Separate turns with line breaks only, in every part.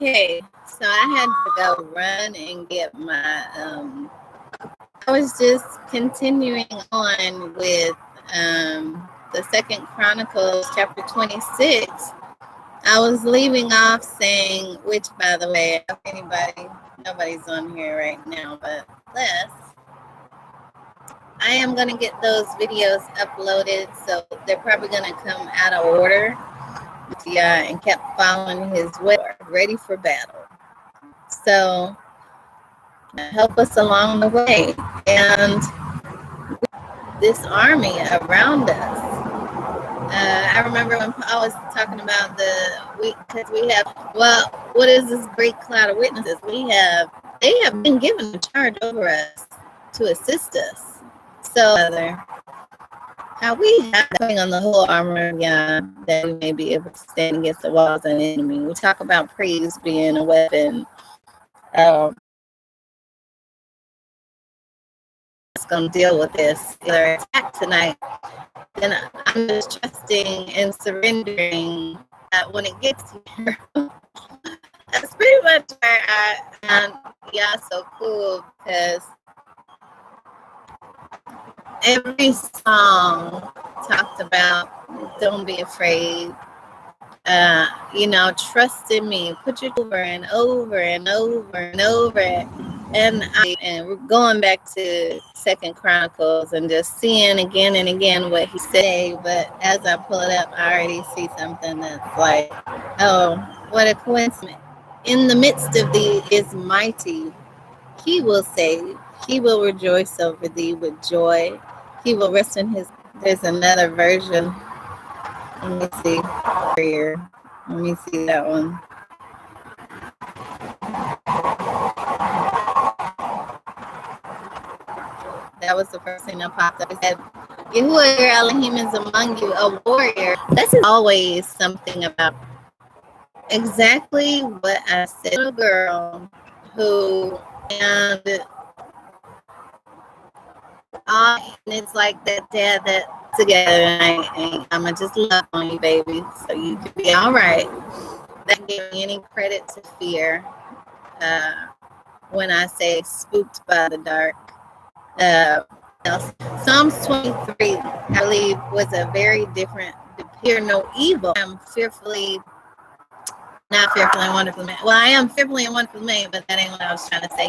Okay, so I had to go run and get my. I was just continuing on with the Second Chronicles, chapter 26. I was leaving off saying, which, by the way, if anybody, nobody's on here right now, but Les, I am going to get those videos uploaded, so they're probably going to come out of order. Yeah, and kept following his way, ready for battle. So help us along the way. And this army around us. I remember when I was talking about because we have, well, what is this great cloud of witnesses? They have been given a charge over us to assist us. So, how we have putting on the whole armor of God that we may be able to stand against the walls of the enemy. We talk about praise being a weapon. It's going to deal with this attack tonight. Then I'm just trusting and surrendering that when it gets here. That's pretty much where so cool because every song talked about don't be afraid. Trust in me, put it over and over and over and over. And we're going back to Second Chronicles and just seeing again and again what he said. But as I pull it up, I already see something that's like, oh, what a coincidence. In the midst of thee is mighty. He will save. He will rejoice over thee with joy. He will rest in his. There's another version. Let me see. Here. Let me see that one. That was the first thing that popped up. It said, Yahuwah your Elohim is among you, a warrior. This is always something about exactly what I said. A little girl who, and it's like that dad that together, and I'm going to just love on you, baby, so you can be all right. That gave me any credit to fear when I say spooked by the dark. Psalms 23, I believe, was a very different, fear no evil. I'm not fearfully and wonderfully made. Well, I am fearfully and wonderfully made, but that ain't what I was trying to say.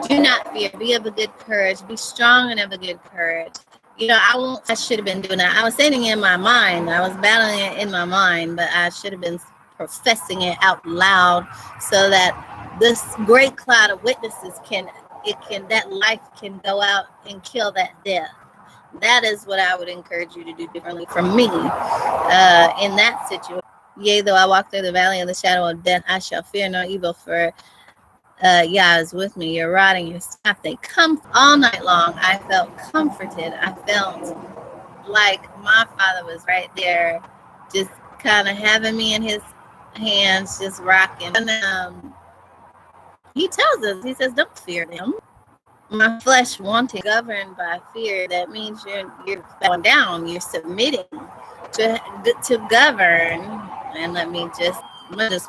Do not fear, be of a good courage, be strong and of a good courage. I should have been doing that. I was saying it in my mind. I was battling it in my mind, but I should have been professing it out loud so that this great cloud of witnesses that life can go out and kill that death. That is what I would encourage you to do differently from me in that situation. Yea, though I walk through the valley of the shadow of death, I shall fear no evil, for Yah is with me. Your rod and your staff, they come all night long. I felt comforted. I felt like my father was right there, just kind of having me in his hands, just rocking. And he tells us, he says, don't fear them. My flesh wanting governed by fear, that means you're going down, you're submitting to govern. And let me just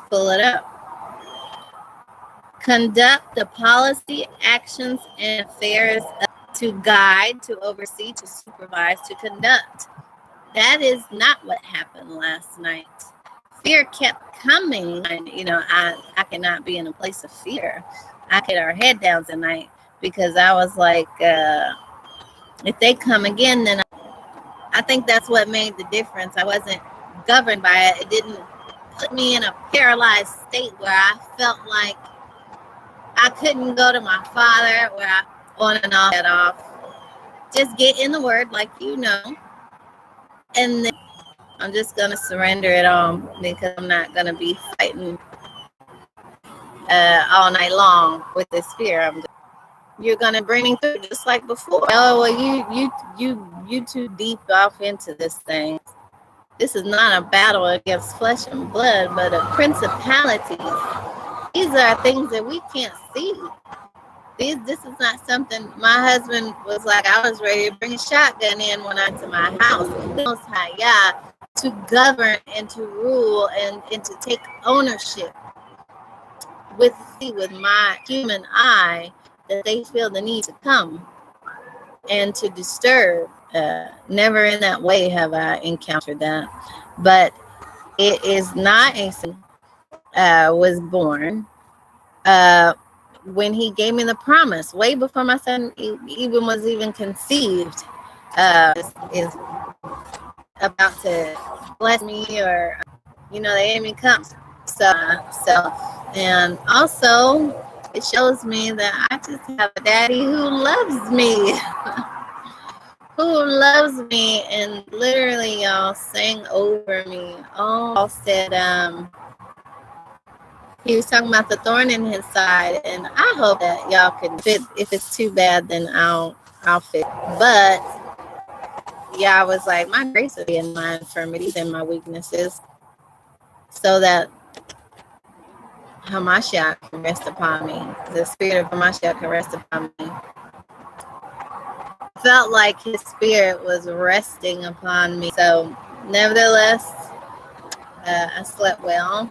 pull it up. Conduct the policy, actions, and affairs to guide, to oversee, to supervise, to conduct. That is not what happened last night. Fear kept coming. And, I cannot be in a place of fear. I get our head down tonight because I was like, if they come again, then I think that's what made the difference. I wasn't governed by it. It didn't put me in a paralyzed state where I felt like I couldn't go to my father, where I on and off, get off. Just get in the word like and then I'm just going to surrender it all because I'm not going to be fighting all night long with this fear. You're going to bring me through just like before. Oh, well, you too deep off into this thing. This is not a battle against flesh and blood, but a principalities. These are things that we can't see. This is not something. My husband was like, I was ready to bring a shotgun in when I went to my house. Most High, yeah, to govern and to rule and to take ownership. with my human eye that they feel the need to come and to disturb. Never in that way have I encountered that. But it is not a was born when he gave me the promise way before my son even was even conceived, is about to bless me, or the enemy comes. So and also it shows me that I just have a daddy who loves me. Who loves me, and literally y'all sang over me. Oh, said he was talking about the thorn in his side, and I hope that y'all can fit. If it's too bad, then I'll fit. But yeah, I was like, my grace will be in my infirmities and my weaknesses, so that Hamashiach can rest upon me. The spirit of Hamashiach can rest upon me. Felt like his spirit was resting upon me. So nevertheless, I slept well.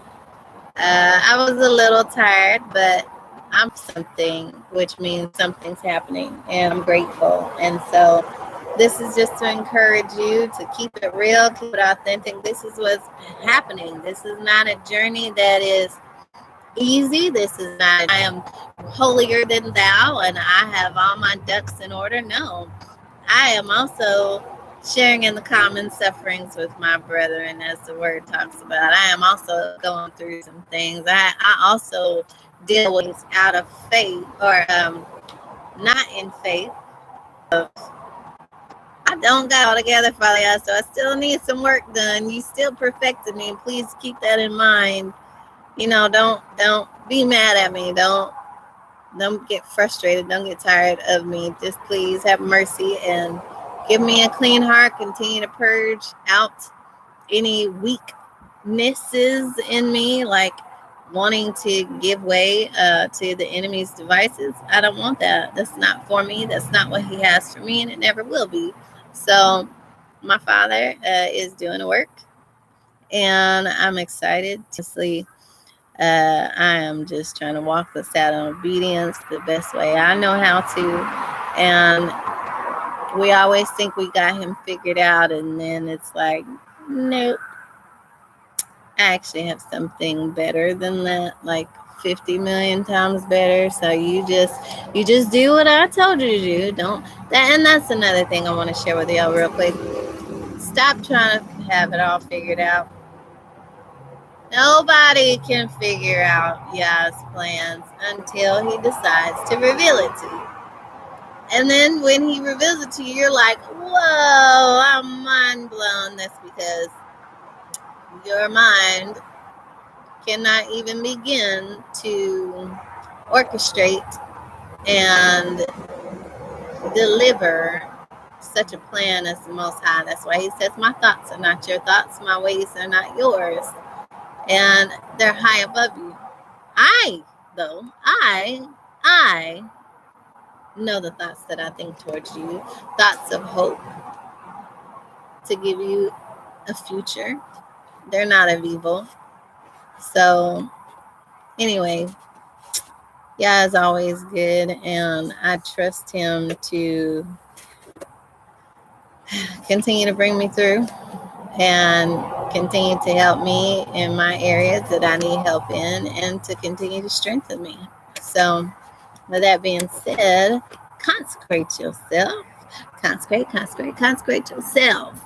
I was a little tired, but I'm something, which means something's happening, and I'm grateful. And so this is just to encourage you to keep it real, keep it authentic. This is what's happening. This is not a journey that is easy. This is not, I am holier than thou and I have all my ducks in order. No, I am also sharing in the common sufferings with my brethren, as the word talks about. I am also going through some things. I also deal with things out of faith, or not in faith. I don't got all together, Father God, so I still need some work done. You still perfected me. Please keep that in mind. Don't be mad at me. Don't get frustrated. Don't get tired of me. Just please have mercy and give me a clean heart. Continue to purge out any weaknesses in me, like wanting to give way to the enemy's devices. I don't want that. That's not for me. That's not what he has for me, and it never will be. So my Father is doing the work, and I'm excited to see. I am just trying to walk this out in obedience the best way I know how to. And we always think we got him figured out, and then it's like, nope. I actually have something better than that, like 50 million times better. So you just do what I told you to do. Don't that, and that's another thing I want to share with y'all real quick. Stop trying to have it all figured out. Nobody can figure out Yah's plans until he decides to reveal it to you. And then when he reveals it to you, you're like, whoa, I'm mind blown. That's because your mind cannot even begin to orchestrate and deliver such a plan as the Most High. That's why he says, my thoughts are not your thoughts, my ways are not yours. And they're high above you. I know the thoughts that I think towards you, thoughts of hope, to give you a future. They're not of evil. So anyway, yeah, is always good, and I trust him to continue to bring me through and continue to help me in my areas that I need help in, and to continue to strengthen me. So with that being said, consecrate yourself. Consecrate yourself,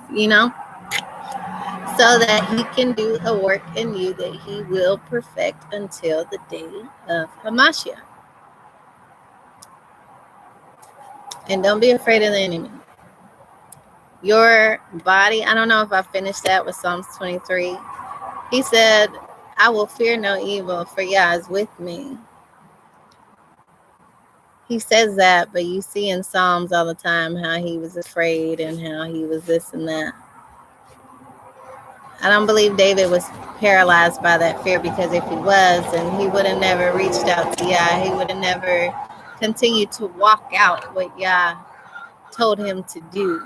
so that he can do a work in you that he will perfect until the day of Hamashiach. And don't be afraid of the enemy. Your body, I don't know if I finished that with Psalms 23. He said, I will fear no evil, for Yah is with me. He says that, but you see in Psalms all the time how he was afraid and how he was this and that. I don't believe David was paralyzed by that fear, because if he was, then he would have never reached out to Yah. He would have never continued to walk out what Yah told him to do.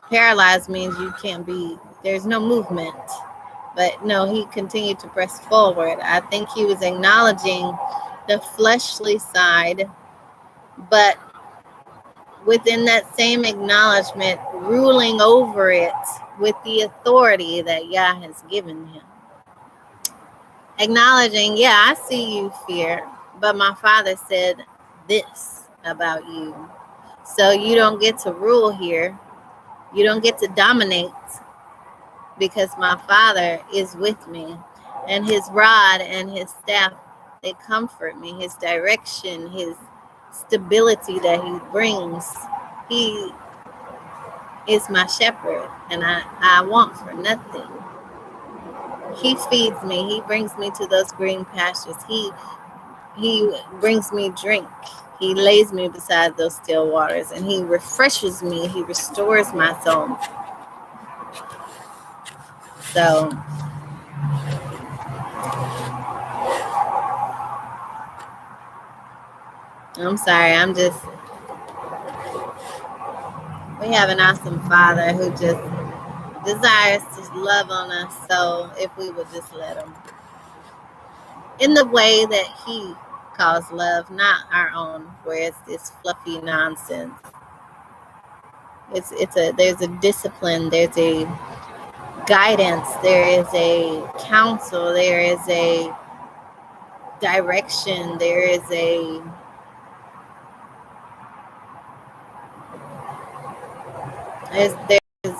Paralyzed means you can't be, there's no movement. But no, he continued to press forward. I think he was acknowledging the fleshly side, but within that same acknowledgement, ruling over it with the authority that Yah has given him. Acknowledging, yeah, I see you, fear, but my father said this about you. So you don't get to rule here. You don't get to dominate because my father is with me. And his rod and his staff, they comfort me. His direction, his stability that he brings. He is my shepherd, and I want for nothing. He feeds me. He brings me to those green pastures. He brings me drink. He lays me beside those still waters, and he refreshes me. He restores my soul. So I'm sorry. We have an awesome Father who just desires to love on us. So if we would just let him, in the way that he calls love, not our own, where it's this fluffy nonsense. There's a discipline, there's a guidance, there is a counsel, there is a direction, there's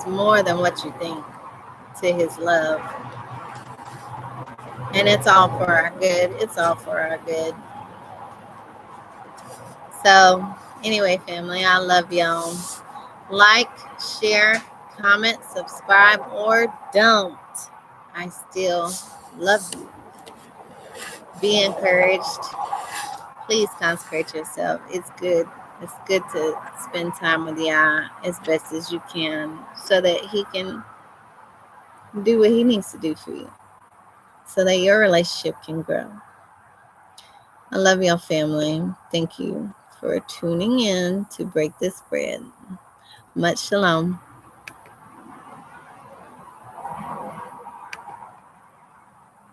more than what you think to his love. And it's all for our good. It's all for our good. So anyway, family, I love y'all. Like, share, comment, subscribe, or don't. I still love you. Be encouraged. Please consecrate yourself. It's good. It's good to spend time with Yah as best as you can so that he can do what he needs to do for you so that your relationship can grow. I love y'all, family. Thank you for tuning in to Break This Bread. Much shalom.